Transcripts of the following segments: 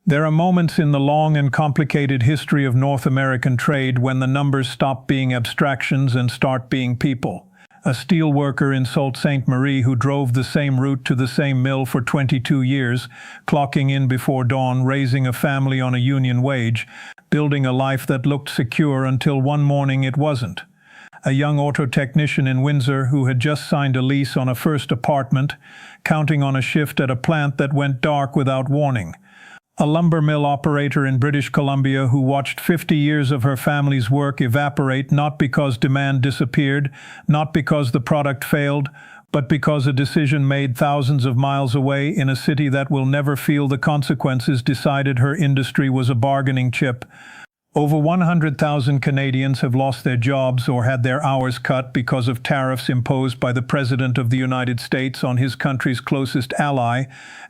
There are moments in the long and complicated history of North American trade when the numbers stop being abstractions and start being people. A steel worker in Sault Ste. Marie who drove the same route to the same mill for 22 years, clocking in before dawn, raising a family on a union wage, building a life that looked secure until one morning it wasn't. A young auto technician in Windsor who had just signed a lease on a first apartment, counting on a shift at a plant that went dark without warning. A lumber mill operator in British Columbia who watched 50 years of her family's work evaporate not because demand disappeared, not because the product failed, but because a decision made thousands of miles away in a city that will never feel the consequences decided her industry was a bargaining chip. Over 100,000 Canadians have lost their jobs or had their hours cut because of tariffs imposed by the President of the United States on his country's closest ally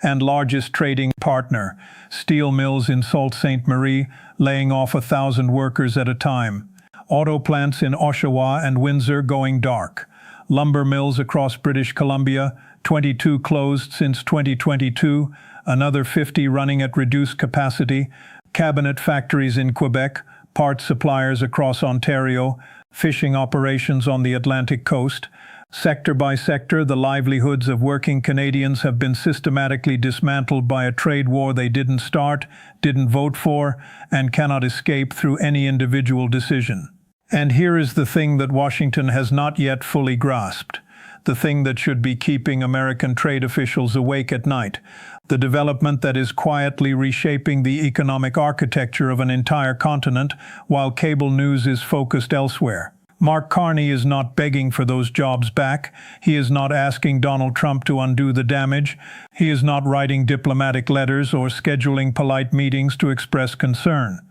and largest trading partner, steel mills in Sault Ste. Marie, laying off 1,000 workers at a time. Auto plants in Oshawa and Windsor going dark. Lumber mills across British Columbia, 22 closed since 2022, another 50 running at reduced capacity. Cabinet factories in Quebec, parts suppliers across Ontario, fishing operations on the Atlantic coast. Sector by sector, the livelihoods of working Canadians have been systematically dismantled by a trade war they didn't start, didn't vote for, and cannot escape through any individual decision. And here is the thing that Washington has not yet fully grasped. The thing that should be keeping American trade officials awake at night. The development that is quietly reshaping the economic architecture of an entire continent while cable news is focused elsewhere. Mark Carney is not begging for those jobs back. He is not asking Donald Trump to undo the damage. He is not writing diplomatic letters or scheduling polite meetings to express concern.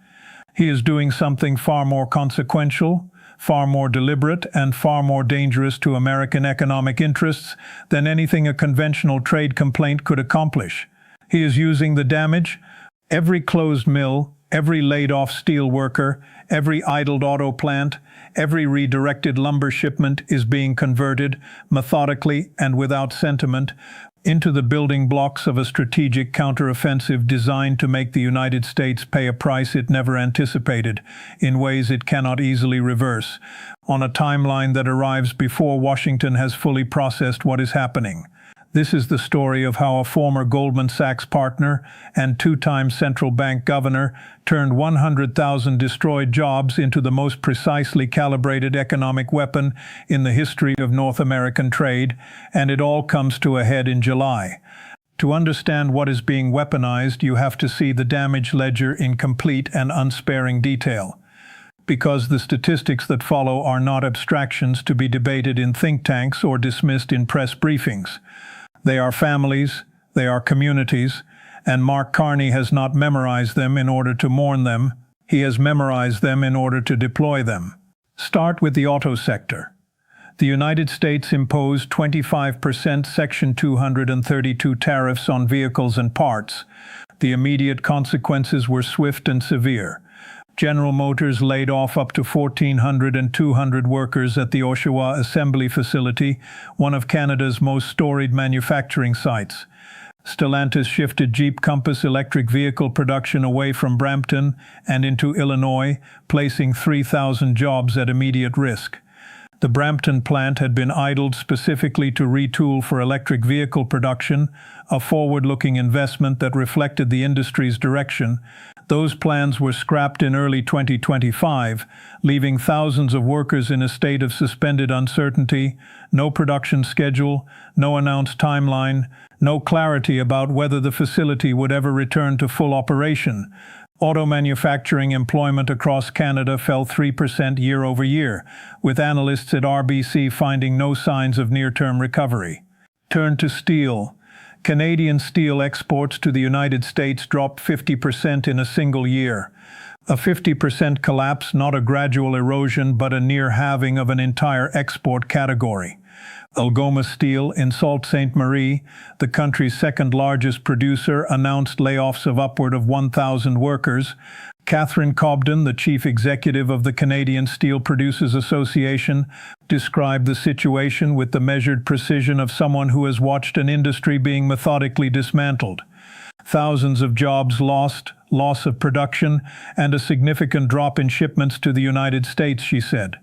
He is doing something far more consequential, far more deliberate, and far more dangerous to American economic interests than anything a conventional trade complaint could accomplish. He is using the damage. Every closed mill, every laid-off steel worker, every idled auto plant, every redirected lumber shipment is being converted, methodically and without sentiment, into the building blocks of a strategic counteroffensive designed to make the United States pay a price it never anticipated, in ways it cannot easily reverse, on a timeline that arrives before Washington has fully processed what is happening. This is the story of how a former Goldman Sachs partner and two-time central bank governor turned 100,000 destroyed jobs into the most precisely calibrated economic weapon in the history of North American trade, and it all comes to a head in July. To understand what is being weaponized, you have to see the damage ledger in complete and unsparing detail. Because the statistics that follow are not abstractions to be debated in think tanks or dismissed in press briefings. They are families, they are communities, and Mark Carney has not memorized them in order to mourn them. He has memorized them in order to deploy them. Start with the auto sector. The United States imposed 25% Section 232 tariffs on vehicles and parts. The immediate consequences were swift and severe. General Motors laid off up to 1,400 and 200 workers at the Oshawa Assembly Facility, one of Canada's most storied manufacturing sites. Stellantis shifted Jeep Compass electric vehicle production away from Brampton and into Illinois, placing 3,000 jobs at immediate risk. The Brampton plant had been idled specifically to retool for electric vehicle production, a forward-looking investment that reflected the industry's direction. Those plans were scrapped in early 2025, leaving thousands of workers in a state of suspended uncertainty, no production schedule, no announced timeline, no clarity about whether the facility would ever return to full operation. Auto manufacturing employment across Canada fell 3% year over year, with analysts at RBC finding no signs of near-term recovery. Turn to steel. Canadian steel exports to the United States dropped 50% in a single year. A 50% collapse, not a gradual erosion, but a near halving of an entire export category. Algoma Steel in Sault Ste. Marie, the country's second-largest producer, announced layoffs of upward of 1,000 workers. Catherine Cobden, the chief executive of the Canadian Steel Producers Association, described the situation with the measured precision of someone who has watched an industry being methodically dismantled. Thousands of jobs lost, loss of production, and a significant drop in shipments to the United States, she said.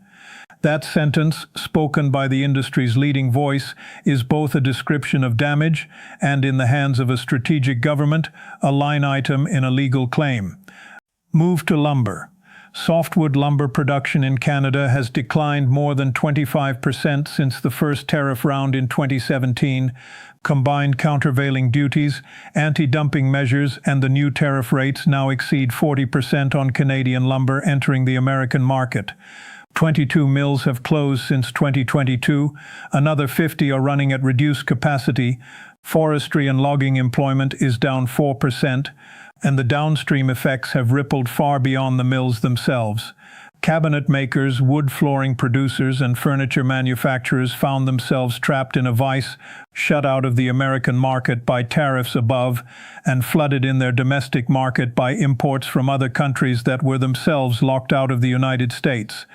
That sentence, spoken by the industry's leading voice, is both a description of damage and, in the hands of a strategic government, a line item in a legal claim. Move to lumber. Softwood lumber production in Canada has declined more than 25% since the first tariff round in 2017. Combined countervailing duties, anti-dumping measures, and the new tariff rates now exceed 40% on Canadian lumber entering the American market. 22 mills have closed since 2022, another 50 are running at reduced capacity, forestry and logging employment is down 4%, and the downstream effects have rippled far beyond the mills themselves. Cabinet makers, wood flooring producers, and furniture manufacturers found themselves trapped in a vice, shut out of the American market by tariffs above, and flooded in their domestic market by imports from other countries that were themselves locked out of the United States.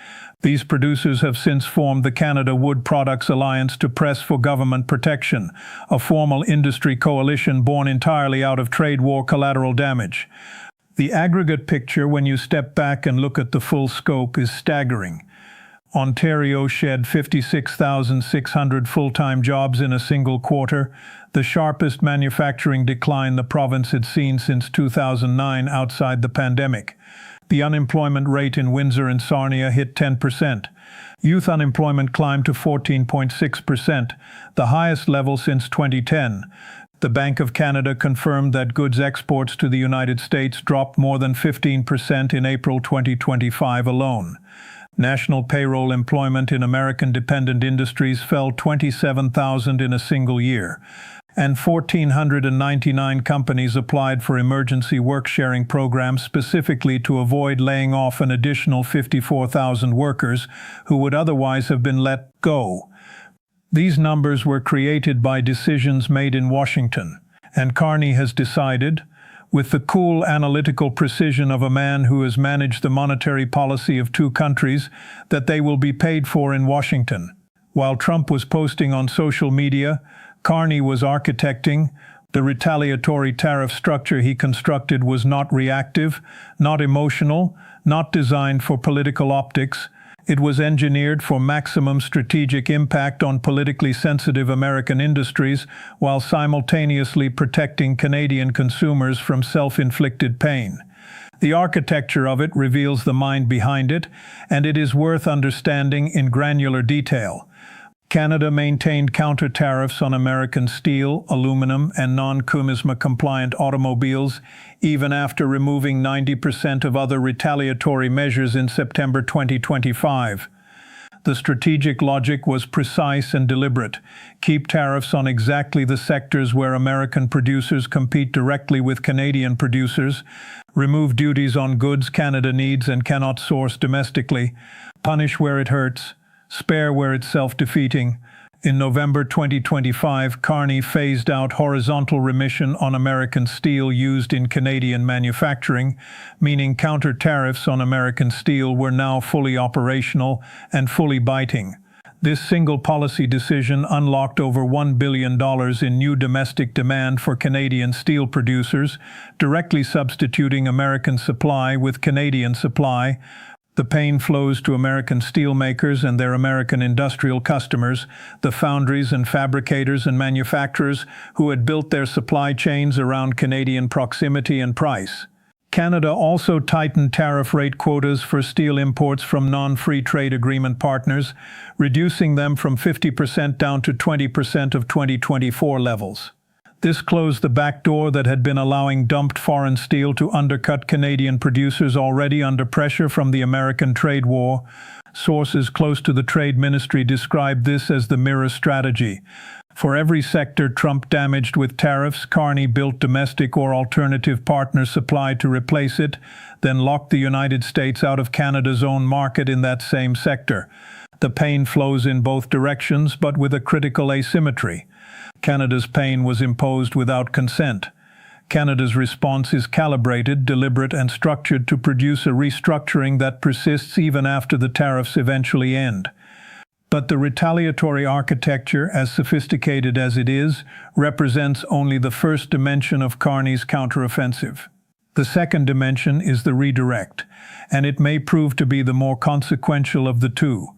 These producers have since formed the Canada Wood Products Alliance to press for government protection, a formal industry coalition born entirely out of trade war collateral damage. The aggregate picture, when you step back and look at the full scope, is staggering. Ontario shed 56,600 full-time jobs in a single quarter, the sharpest manufacturing decline the province had seen since 2009 outside the pandemic. The unemployment rate in Windsor and Sarnia hit 10%. Youth unemployment climbed to 14.6%, the highest level since 2010. The Bank of Canada confirmed that goods exports to the United States dropped more than 15% in April 2025 alone. National payroll employment in American-dependent industries fell 27,000 in a single year, and 1,499 companies applied for emergency work-sharing programs specifically to avoid laying off an additional 54,000 workers who would otherwise have been let go. These numbers were created by decisions made in Washington, and Carney has decided, with the cool analytical precision of a man who has managed the monetary policy of two countries, that they will be paid for in Washington. While Trump was posting on social media, Carney was architecting. The retaliatory tariff structure he constructed was not reactive, not emotional, not designed for political optics. It was engineered for maximum strategic impact on politically sensitive American industries while simultaneously protecting Canadian consumers from self-inflicted pain. The architecture of it reveals the mind behind it, and it is worth understanding in granular detail. Canada maintained counter tariffs on American steel, aluminum, and non-CUSMA-compliant automobiles, even after removing 90% of other retaliatory measures in September 2025. The strategic logic was precise and deliberate. Keep tariffs on exactly the sectors where American producers compete directly with Canadian producers. Remove duties on goods Canada needs and cannot source domestically. Punish where it hurts. Spare where it's self-defeating. In November 2025, Carney phased out horizontal remission on American steel used in Canadian manufacturing, meaning counter tariffs on American steel were now fully operational and fully biting. This single policy decision unlocked over $1 billion in new domestic demand for Canadian steel producers, directly substituting American supply with Canadian supply. The pain flows to American steelmakers and their American industrial customers, the foundries and fabricators and manufacturers who had built their supply chains around Canadian proximity and price. Canada also tightened tariff rate quotas for steel imports from non-free trade agreement partners, reducing them from 50% down to 20% of 2024 levels. This closed the back door that had been allowing dumped foreign steel to undercut Canadian producers already under pressure from the American trade war. Sources close to the Trade Ministry described this as the mirror strategy. For every sector Trump damaged with tariffs, Carney built domestic or alternative partner supply to replace it, then locked the United States out of Canada's own market in that same sector. The pain flows in both directions, but with a critical asymmetry. Canada's pain was imposed without consent. Canada's response is calibrated, deliberate, and structured to produce a restructuring that persists even after the tariffs eventually end. But the retaliatory architecture, as sophisticated as it is, represents only the first dimension of Carney's counteroffensive. The second dimension is the redirect, and it may prove to be the more consequential of the two.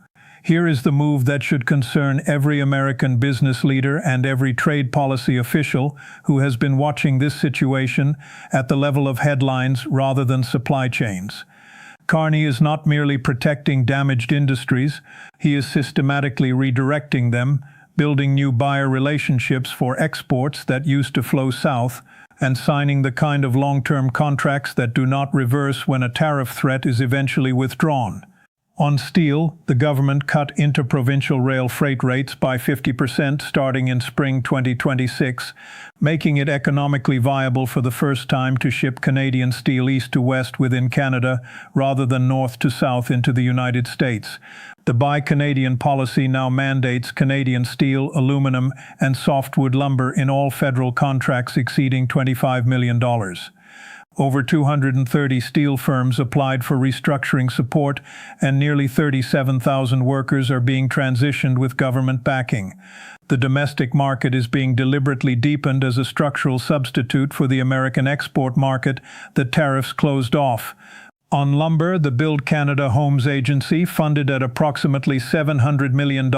Here is the move that should concern every American business leader and every trade policy official who has been watching this situation at the level of headlines rather than supply chains. Carney is not merely protecting damaged industries, he is systematically redirecting them, building new buyer relationships for exports that used to flow south, and signing the kind of long-term contracts that do not reverse when a tariff threat is eventually withdrawn. On steel, the government cut interprovincial rail freight rates by 50% starting in spring 2026, making it economically viable for the first time to ship Canadian steel east to west within Canada rather than north to south into the United States. The Buy Canadian policy now mandates Canadian steel, aluminum, and softwood lumber in all federal contracts exceeding $25 million. Over 230 steel firms applied for restructuring support, and nearly 37,000 workers are being transitioned with government backing. The domestic market is being deliberately deepened as a structural substitute for the American export market that tariffs closed off. On lumber, the Build Canada Homes Agency, funded at approximately $700 million,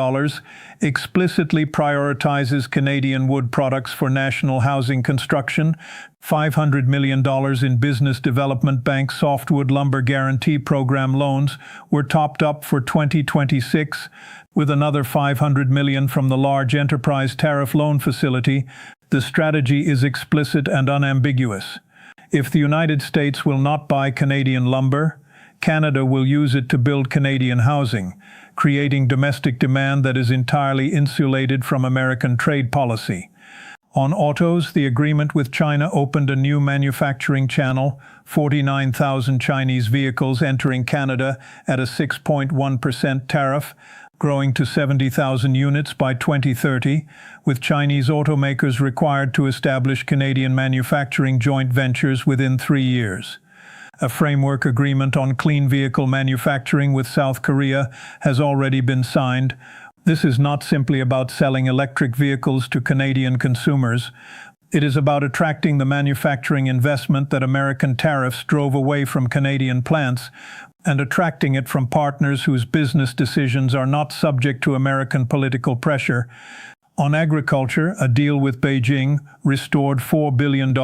explicitly prioritizes Canadian wood products for national housing construction. $500 million in Business Development Bank Softwood Lumber Guarantee Program loans were topped up for 2026, with another $500 million from the Large Enterprise Tariff Loan Facility. The strategy is explicit and unambiguous. If the United States will not buy Canadian lumber, Canada will use it to build Canadian housing, creating domestic demand that is entirely insulated from American trade policy. On autos, the agreement with China opened a new manufacturing channel, 49,000 Chinese vehicles entering Canada at a 6.1% tariff, growing to 70,000 units by 2030, with Chinese automakers required to establish Canadian manufacturing joint ventures within 3 years. A framework agreement on clean vehicle manufacturing with South Korea has already been signed. This is not simply about selling electric vehicles to Canadian consumers. It is about attracting the manufacturing investment that American tariffs drove away from Canadian plants, and attracting it from partners whose business decisions are not subject to American political pressure. On agriculture, a deal with Beijing restored $4 billion in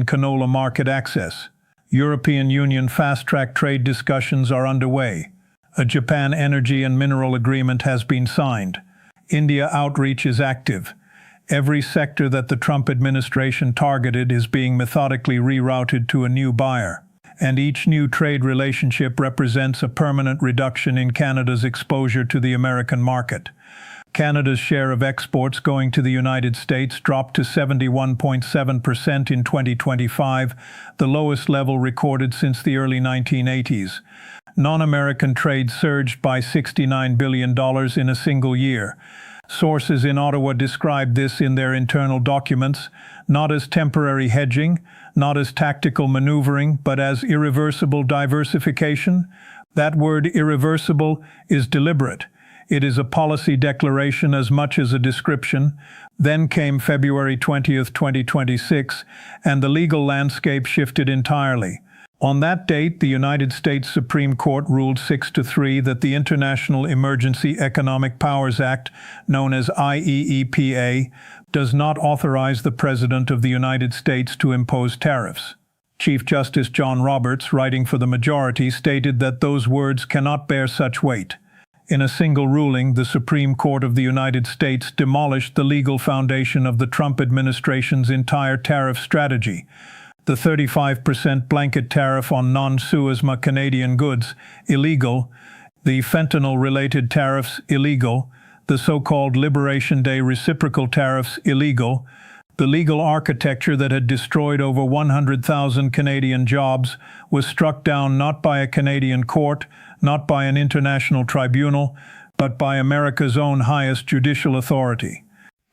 canola market access. European Union fast-track trade discussions are underway. A Japan energy and mineral agreement has been signed. India outreach is active. Every sector that the Trump administration targeted is being methodically rerouted to a new buyer. And each new trade relationship represents a permanent reduction in Canada's exposure to the American market. Canada's share of exports going to the United States dropped to 71.7% in 2025, the lowest level recorded since the early 1980s. Non-American trade surged by $69 billion in a single year. Sources in Ottawa described this in their internal documents, not as temporary hedging, not as tactical maneuvering, but as irreversible diversification. That word irreversible is deliberate. It is a policy declaration as much as a description. Then came February 20th, 2026, and the legal landscape shifted entirely. On that date, the United States Supreme Court ruled 6-3 that the International Emergency Economic Powers Act, known as IEEPA, does not authorize the President of the United States to impose tariffs. Chief Justice John Roberts, writing for the majority, stated that those words cannot bear such weight. In a single ruling, the Supreme Court of the United States demolished the legal foundation of the Trump administration's entire tariff strategy. The 35% blanket tariff on non-SUSMA Canadian goods, illegal. The fentanyl-related tariffs, illegal. The so-called Liberation Day reciprocal tariffs, illegal. The legal architecture that had destroyed over 100,000 Canadian jobs was struck down not by a Canadian court, not by an international tribunal, but by America's own highest judicial authority.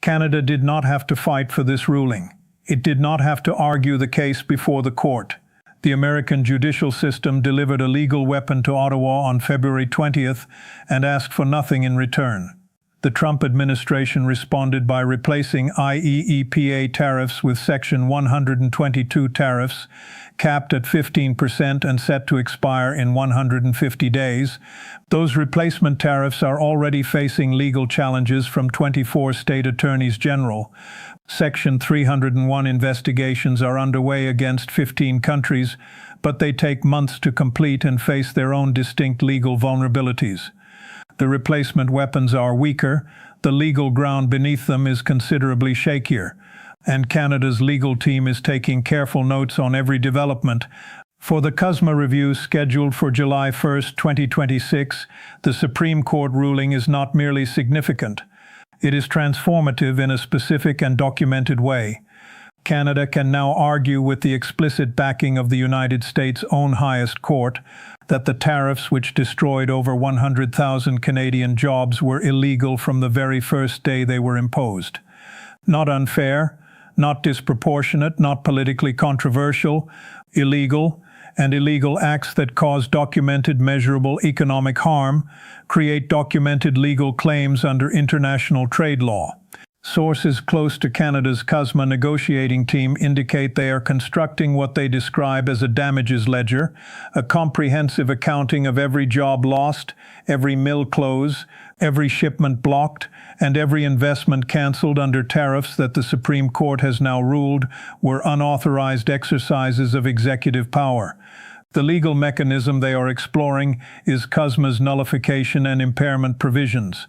Canada did not have to fight for this ruling. It did not have to argue the case before the court. The American judicial system delivered a legal weapon to Ottawa on February 20th and asked for nothing in return. The Trump administration responded by replacing IEEPA tariffs with Section 122 tariffs, capped at 15% and set to expire in 150 days. Those replacement tariffs are already facing legal challenges from 24 state attorneys general. Section 301 investigations are underway against 15 countries, but they take months to complete and face their own distinct legal vulnerabilities. The replacement weapons are weaker, the legal ground beneath them is considerably shakier, and Canada's legal team is taking careful notes on every development. For the CUSMA review scheduled for July 1, 2026, the Supreme Court ruling is not merely significant. It is transformative in a specific and documented way. Canada can now argue with the explicit backing of the United States' own highest court that the tariffs which destroyed over 100,000 Canadian jobs were illegal from the very first day they were imposed. Not unfair, not disproportionate, not politically controversial, illegal, and illegal acts that cause documented measurable economic harm create documented legal claims under international trade law. Sources close to Canada's CUSMA negotiating team indicate they are constructing what they describe as a damages ledger, a comprehensive accounting of every job lost, every mill close, every shipment blocked, and every investment cancelled under tariffs that the Supreme Court has now ruled were unauthorized exercises of executive power. The legal mechanism they are exploring is CUSMA's nullification and impairment provisions,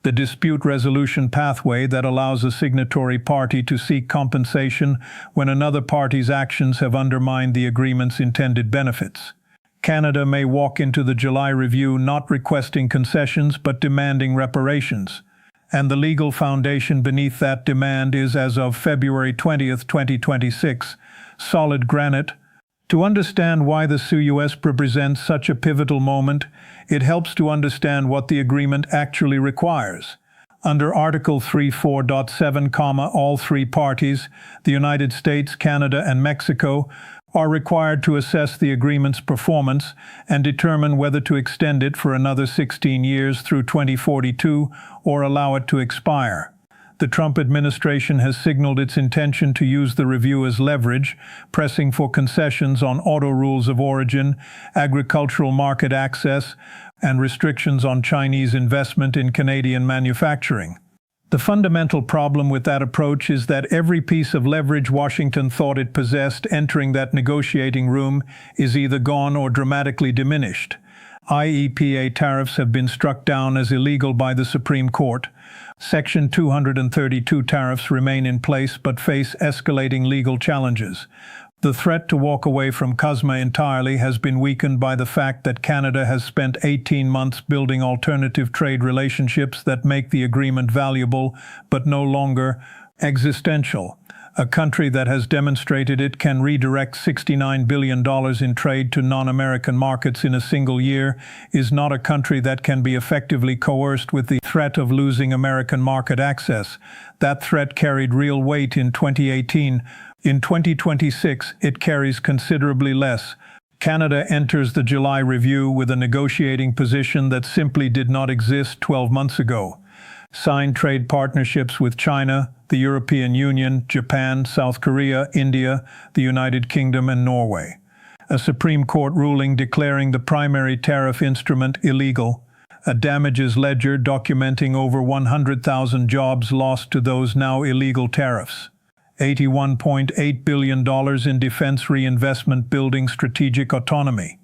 the dispute resolution pathway that allows a signatory party to seek compensation when another party's actions have undermined the agreement's intended benefits. Canada may walk into the July review not requesting concessions but demanding reparations, and the legal foundation beneath that demand is, as of February 20, 2026, solid granite. To understand why the CUS represents such a pivotal moment, it helps to understand what the agreement actually requires. Under Article 34.7, all three parties, the United States, Canada, and Mexico, are required to assess the agreement's performance and determine whether to extend it for another 16 years through 2042 or allow it to expire. The Trump administration has signaled its intention to use the review as leverage, pressing for concessions on auto rules of origin, agricultural market access, and restrictions on Chinese investment in Canadian manufacturing. The fundamental problem with that approach is that every piece of leverage Washington thought it possessed entering that negotiating room is either gone or dramatically diminished. IEEPA tariffs have been struck down as illegal by the Supreme Court. Section 232 tariffs remain in place but face escalating legal challenges. The threat to walk away from CUSMA entirely has been weakened by the fact that Canada has spent 18 months building alternative trade relationships that make the agreement valuable but no longer existential. A country that has demonstrated it can redirect $69 billion in trade to non-American markets in a single year is not a country that can be effectively coerced with the threat of losing American market access. That threat carried real weight in 2018. In 2026, it carries considerably less. Canada enters the July review with a negotiating position that simply did not exist 12 months ago. Signed trade partnerships with China, the European Union, Japan, South Korea, India, the United Kingdom, and Norway. A Supreme Court ruling declaring the primary tariff instrument illegal. A damages ledger documenting over 100,000 jobs lost to those now illegal tariffs. $81.8 billion in defense reinvestment building strategic autonomy.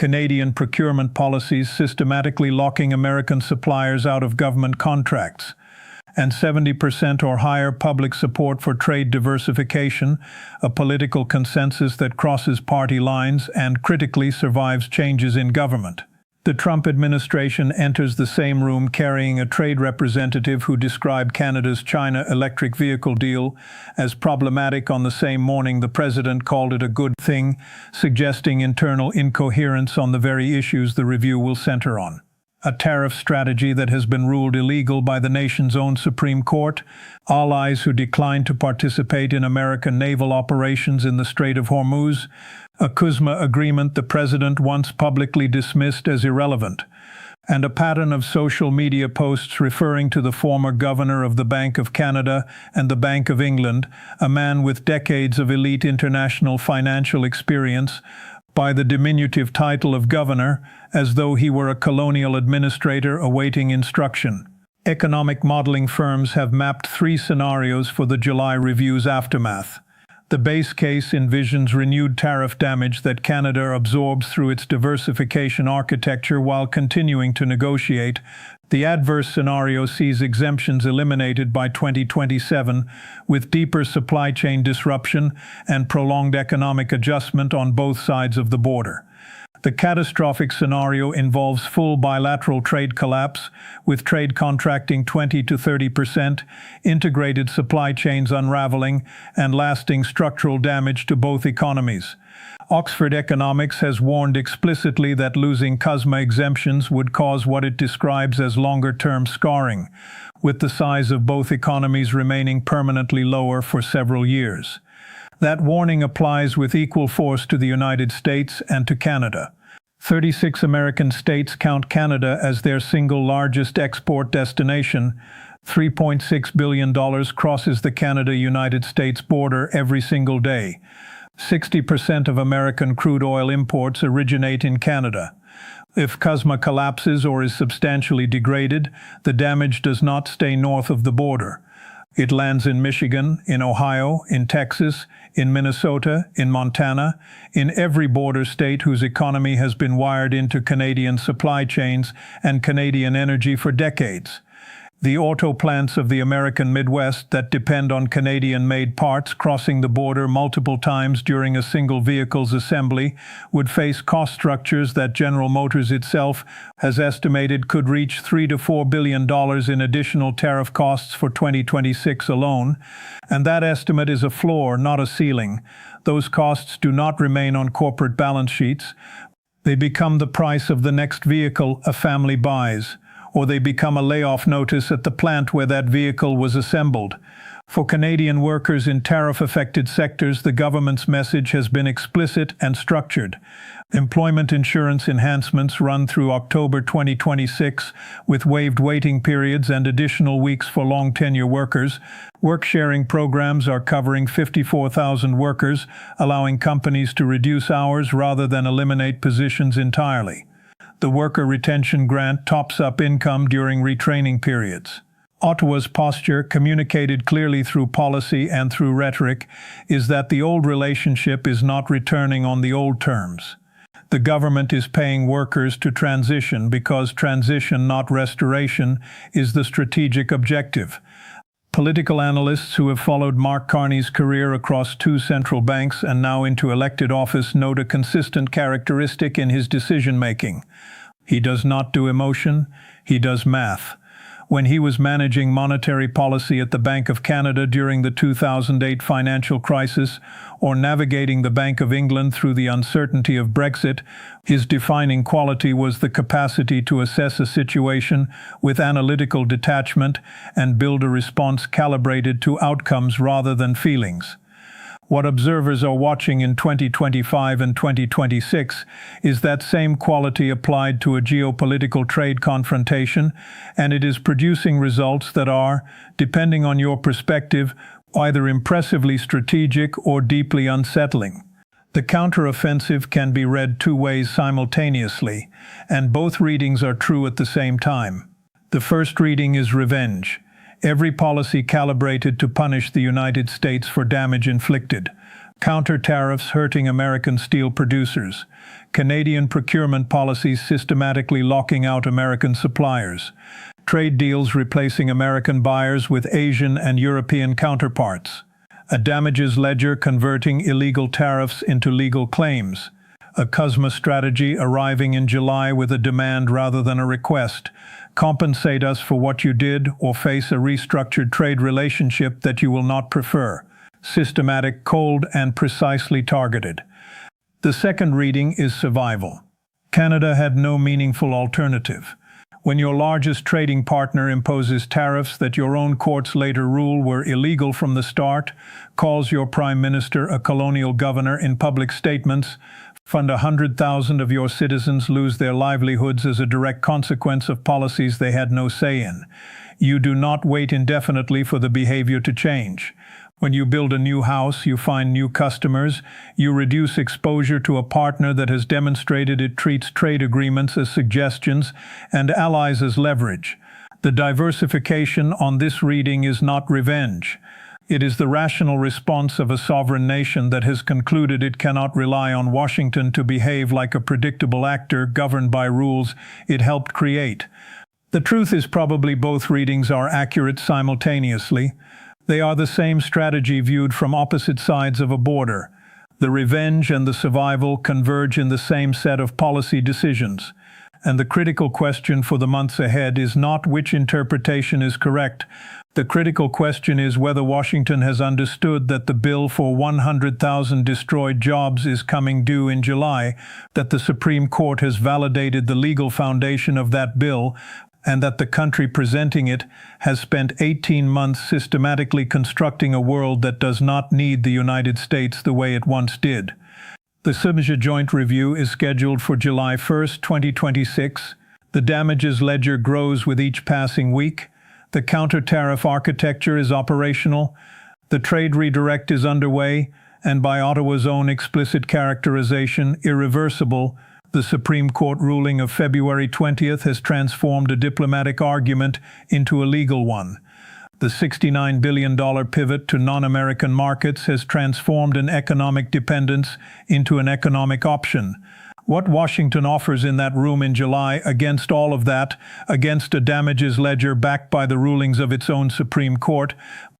Canadian procurement policies systematically locking American suppliers out of government contracts, and 70% or higher public support for trade diversification, a political consensus that crosses party lines and critically survives changes in government. The Trump administration enters the same room carrying a trade representative who described Canada's China electric vehicle deal as problematic on the same morning the president called it a good thing, suggesting internal incoherence on the very issues the review will center on. A tariff strategy that has been ruled illegal by the nation's own Supreme Court, allies who declined to participate in American naval operations in the Strait of Hormuz, a CUSMA agreement the president once publicly dismissed as irrelevant. and a pattern of social media posts referring to the former governor of the Bank of Canada and the Bank of England, a man with decades of elite international financial experience, by the diminutive title of governor, as though he were a colonial administrator awaiting instruction. Economic modeling firms have mapped 3 scenarios for the July review's aftermath. The base case envisions renewed tariff damage that Canada absorbs through its diversification architecture while continuing to negotiate. The adverse scenario sees exemptions eliminated by 2027, with deeper supply chain disruption and prolonged economic adjustment on both sides of the border. The catastrophic scenario involves full bilateral trade collapse, with trade contracting 20 to 30%, integrated supply chains unraveling, and lasting structural damage to both economies. Oxford Economics has warned explicitly that losing CUSMA exemptions would cause what it describes as longer-term scarring, with the size of both economies remaining permanently lower for several years. That warning applies with equal force to the United States and to Canada. 36 American states count Canada as their single largest export destination. $3.6 billion crosses the Canada-United States border every single day. 60% of American crude oil imports originate in Canada. If CUSMA collapses or is substantially degraded, the damage does not stay north of the border. It lands in Michigan, in Ohio, in Texas, in Minnesota, in Montana, in every border state whose economy has been wired into Canadian supply chains and Canadian energy for decades. The auto plants of the American Midwest that depend on Canadian-made parts crossing the border multiple times during a single vehicle's assembly would face cost structures that General Motors itself has estimated could reach $3 to $4 billion in additional tariff costs for 2026 alone, and that estimate is a floor, not a ceiling. Those costs do not remain on corporate balance sheets. They become the price of the next vehicle a family buys, or they become a layoff notice at the plant where that vehicle was assembled. For Canadian workers in tariff-affected sectors, the government's message has been explicit and structured. Employment insurance enhancements run through October 2026, with waived waiting periods and additional weeks for long-tenure workers. Work-sharing programs are covering 54,000 workers, allowing companies to reduce hours rather than eliminate positions entirely. The Worker Retention Grant tops up income during retraining periods. Ottawa's posture, communicated clearly through policy and through rhetoric, is that the old relationship is not returning on the old terms. The government is paying workers to transition because transition, not restoration, is the strategic objective. Political analysts who have followed Mark Carney's career across 2 central banks and now into elected office note a consistent characteristic in his decision-making. He does not do emotion, he does math. When he was managing monetary policy at the Bank of Canada during the 2008 financial crisis, or navigating the Bank of England through the uncertainty of Brexit, his defining quality was the capacity to assess a situation with analytical detachment and build a response calibrated to outcomes rather than feelings. What observers are watching in 2025 and 2026 is that same quality applied to a geopolitical trade confrontation, and it is producing results that are, depending on your perspective, either impressively strategic or deeply unsettling. The counteroffensive can be read 2 ways simultaneously, and both readings are true at the same time. The first reading is revenge. Every policy calibrated to punish the United States for damage inflicted. Counter tariffs hurting American steel producers. Canadian procurement policies systematically locking out American suppliers. Trade deals replacing American buyers with Asian and European counterparts. A damages ledger converting illegal tariffs into legal claims. A CUSMA strategy arriving in July with a demand rather than a request. Compensate us for what you did or face a restructured trade relationship that you will not prefer. Systematic, cold, and precisely targeted. The second reading is survival. Canada had no meaningful alternative. When your largest trading partner imposes tariffs that your own courts later rule were illegal from the start, calls your prime minister a colonial governor in public statements, Fund 100,000 of your citizens lose their livelihoods as a direct consequence of policies they had no say in. You do not wait indefinitely for the behavior to change. When you build a new house, you find new customers, you reduce exposure to a partner that has demonstrated it treats trade agreements as suggestions and allies as leverage. The diversification on this reading is not revenge. It is the rational response of a sovereign nation that has concluded it cannot rely on Washington to behave like a predictable actor governed by rules it helped create. The truth is probably both readings are accurate simultaneously. They are the same strategy viewed from opposite sides of a border. The revenge and the survival converge in the same set of policy decisions. And the critical question for the months ahead is not which interpretation is correct. The critical question is whether Washington has understood that the bill for 100,000 destroyed jobs is coming due in July, that the Supreme Court has validated the legal foundation of that bill, and that the country presenting it has spent 18 months systematically constructing a world that does not need the United States the way it once did. The SMJ Joint Review is scheduled for July 1, 2026. The damages ledger grows with each passing week. The counter-tariff architecture is operational. The trade redirect is underway, and by Ottawa's own explicit characterization, irreversible. The Supreme Court ruling of February 20th has transformed a diplomatic argument into a legal one. The $69 billion pivot to non-American markets has transformed an economic dependence into an economic option. What Washington offers in that room in July against all of that, against a damages ledger backed by the rulings of its own Supreme Court,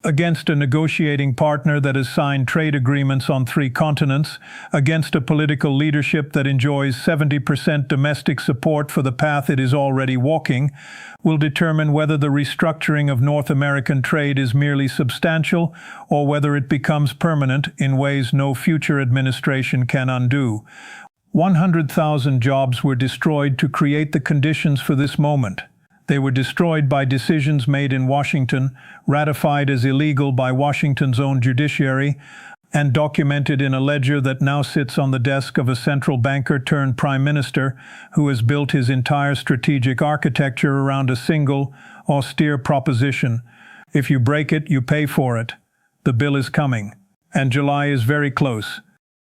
against a negotiating partner that has signed trade agreements on 3 continents, against a political leadership that enjoys 70% domestic support for the path it is already walking, will determine whether the restructuring of North American trade is merely substantial or whether it becomes permanent in ways no future administration can undo. 100,000 jobs were destroyed to create the conditions for this moment. They were destroyed by decisions made in Washington, ratified as illegal by Washington's own judiciary, and documented in a ledger that now sits on the desk of a central banker turned prime minister who has built his entire strategic architecture around a single, austere proposition. If you break it, you pay for it. The bill is coming, and July is very close.